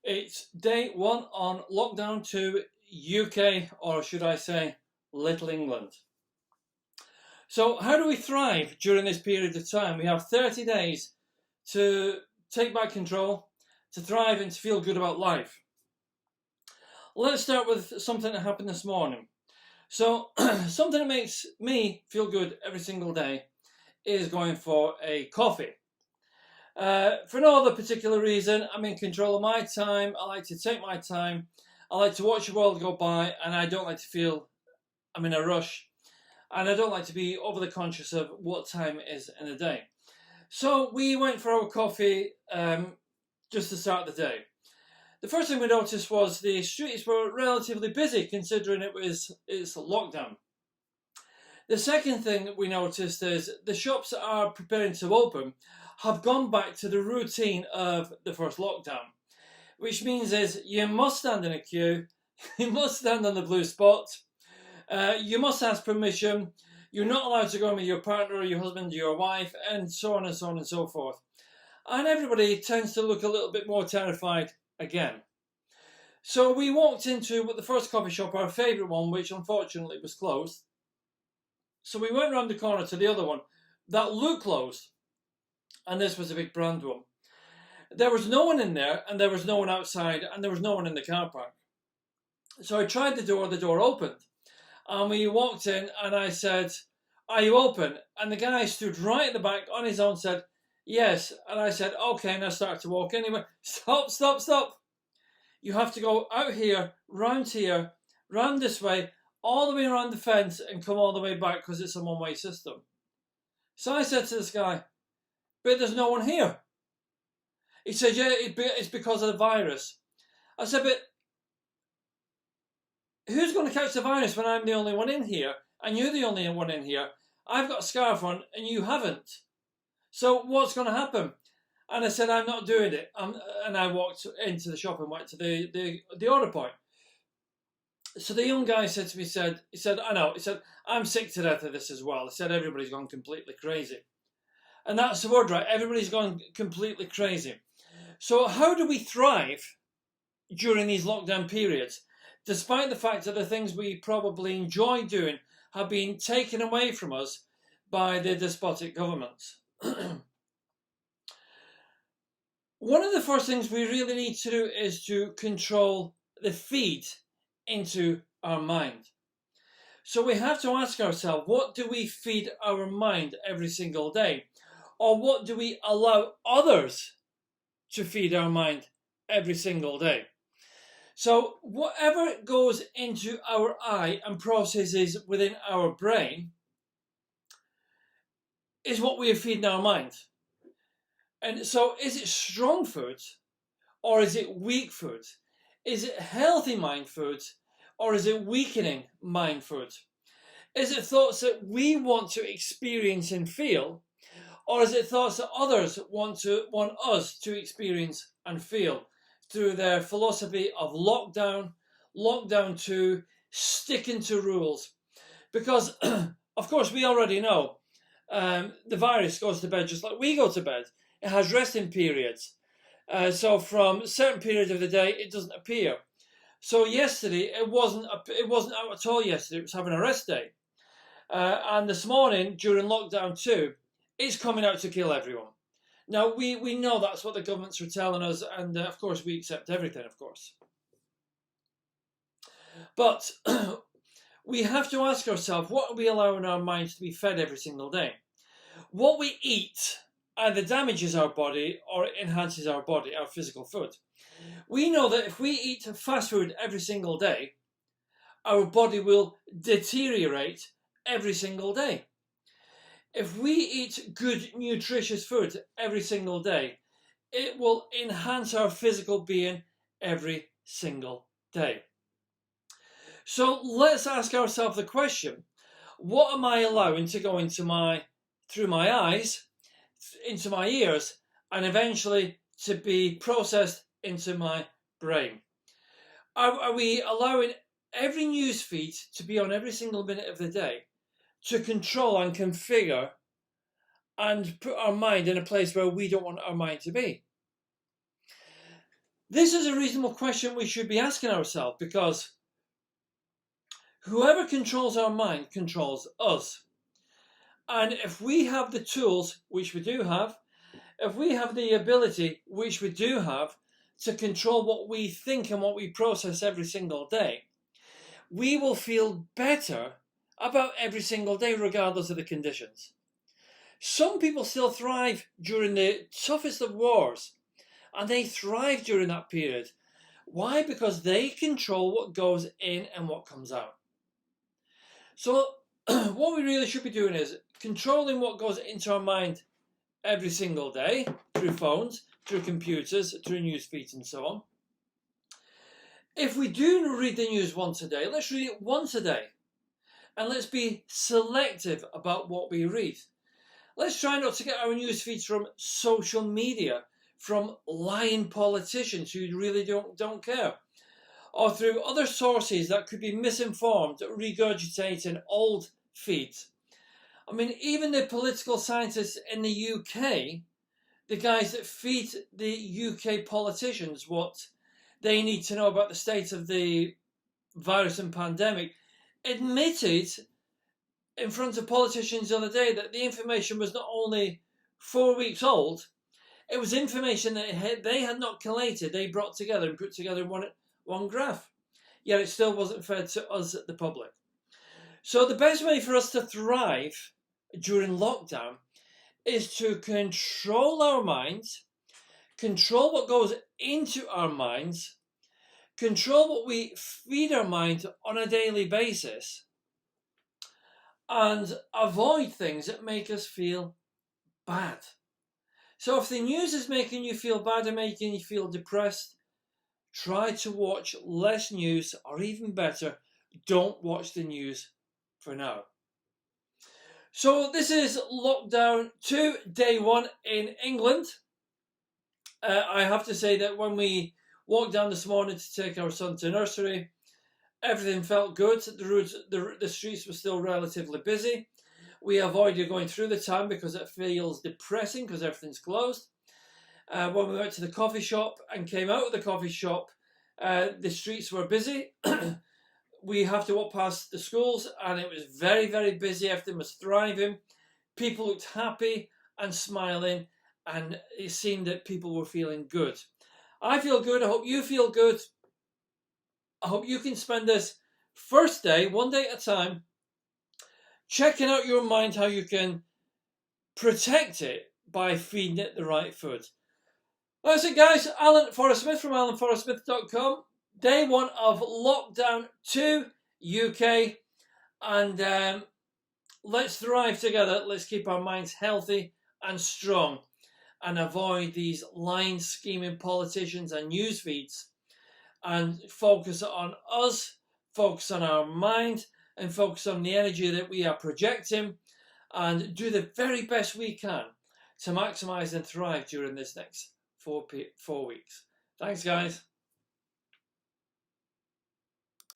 It's day one on lockdown to UK, or should I say, Little England. So, how do we thrive during this period of time? We have 30 days to take back control, to thrive, and to feel good about life. Let's start with something that happened this morning. So, something that makes me feel good every single day is going for a coffee. For no other particular reason, I'm in control of my time. I like to take my time. I like to watch the world go by, and I don't like to feel I'm in a rush. And I don't like to be overly conscious of what time it is in the day. So we went for our coffee just to start the day. The first thing we noticed was the streets were relatively busy considering it's lockdown. The second thing that we noticed is the shops that are preparing to open have gone back to the routine of the first lockdown, which means is you must stand in a queue, you must stand on the blue spot, you must ask permission, you're not allowed to go in with your partner or your husband or your wife, and so on and so on and so forth. And everybody tends to look a little bit more terrified again. So we walked into the first coffee shop, our favourite one, which unfortunately was closed. So we went round the corner to the other one that looked closed, and this was a big brand one. There was no one in there, and there was no one outside, and there was no one in the car park. So I tried the door opened, and we walked in, and I said, "Are you open?" And the guy stood right at the back on his own, said, "Yes." And I said, "Okay," and I started to walk in. He went, "Stop, stop, stop. You have to go out here, round this way, all the way around the fence and come all the way back because it's a one-way system." So I said to this guy, "But there's no one here." He said, "Yeah, it's because of the virus." I said, "But who's going to catch the virus when I'm the only one in here and you're the only one in here? I've got a scarf on and you haven't. So what's going to happen?" And I said, "I'm not doing it." And I walked into the shop and went to the order point. So the young guy said to me, he said, "I know." He said, "I'm sick to death of this as well." He said, "Everybody's gone completely crazy." And that's the word, right? Everybody's gone completely crazy. So how do we thrive during these lockdown periods, despite the fact that the things we probably enjoy doing have been taken away from us by the despotic governments? One of the first things we really need to do is to control the feed into our mind. So we have to ask ourselves, what do we feed our mind every single day? Or what do we allow others to feed our mind every single day? So whatever goes into our eye and processes within our brain is what we are feeding our mind. And so is it strong food or is it weak food? Is it healthy mind food or is it weakening mind food? Is it thoughts that we want to experience and feel, or is it thoughts that others want us to experience and feel through their philosophy of lockdown to sticking to rules? Because, of course, we already know the virus goes to bed just like we go to bed. It has resting periods. So from certain periods of the day, it doesn't appear. So yesterday, it wasn't out at all yesterday. It was having a rest day. And this morning, during lockdown 2, it's coming out to kill everyone. Now, we know that's what the governments are telling us, and of course, we accept everything, of course. But we have to ask ourselves, what are we allowing our minds to be fed every single day? What we eat either damages our body or it enhances our body, our physical food. We know that if we eat fast food every single day, our body will deteriorate every single day. If we eat good, nutritious food every single day, it will enhance our physical being every single day. So let's ask ourselves the question, what am I allowing to go through my eyes, into my ears, and eventually to be processed into my brain? Are we allowing every news feed to be on every single minute of the day to control and configure and put our mind in a place where we don't want our mind to be? This is a reasonable question we should be asking ourselves, because whoever controls our mind controls us. And if we have the tools, which we do have, if we have the ability, which we do have, to control what we think and what we process every single day, we will feel better about every single day, regardless of the conditions. Some people still thrive during the toughest of wars, and they thrive during that period. Why? Because they control what goes in and what comes out. So what we really should be doing is controlling what goes into our mind every single day, through phones, through computers, through news feeds and so on. If we do read the news once a day, let's read it once a day. And let's be selective about what we read. Let's try not to get our news feeds from social media, from lying politicians who really don't care, or through other sources that could be misinformed, regurgitating old feeds. I mean, even the political scientists in the UK, the guys that feed the UK politicians what they need to know about the state of the virus and pandemic, admitted in front of politicians the other day that the information was not only 4 weeks old, it was information that they had not collated, they brought together and put together in one graph. Yet it still wasn't fed to us, the public. So the best way for us to thrive during lockdown is to control our minds, control what goes into our minds, control what we feed our mind on a daily basis, and avoid things that make us feel bad. So if the news is making you feel bad and making you feel depressed, try to watch less news, or even better, don't watch the news for now. So this is lockdown 2, day 1 in England. I have to say that when we walked down this morning to take our son to nursery, everything felt good. The streets were still relatively busy. We avoided going through the town because it feels depressing because everything's closed. When we went to the coffee shop and came out of the coffee shop, the streets were busy. We have to walk past the schools and it was very, very busy. Everything was thriving. People looked happy and smiling, and it seemed that people were feeling good. I feel good. I hope you feel good. I hope you can spend this first day, one day at a time, checking out your mind, how you can protect it by feeding it the right food. That's it, guys. Alan Forrest Smith from alanforrestsmith.com. Day 1 of lockdown 2 UK, and let's thrive together. Let's keep our minds healthy and strong, and avoid these lying, scheming politicians and news feeds, and focus on us, focus on our mind, and focus on the energy that we are projecting, and do the very best we can to maximize and thrive during this next 4 weeks. Thanks, guys.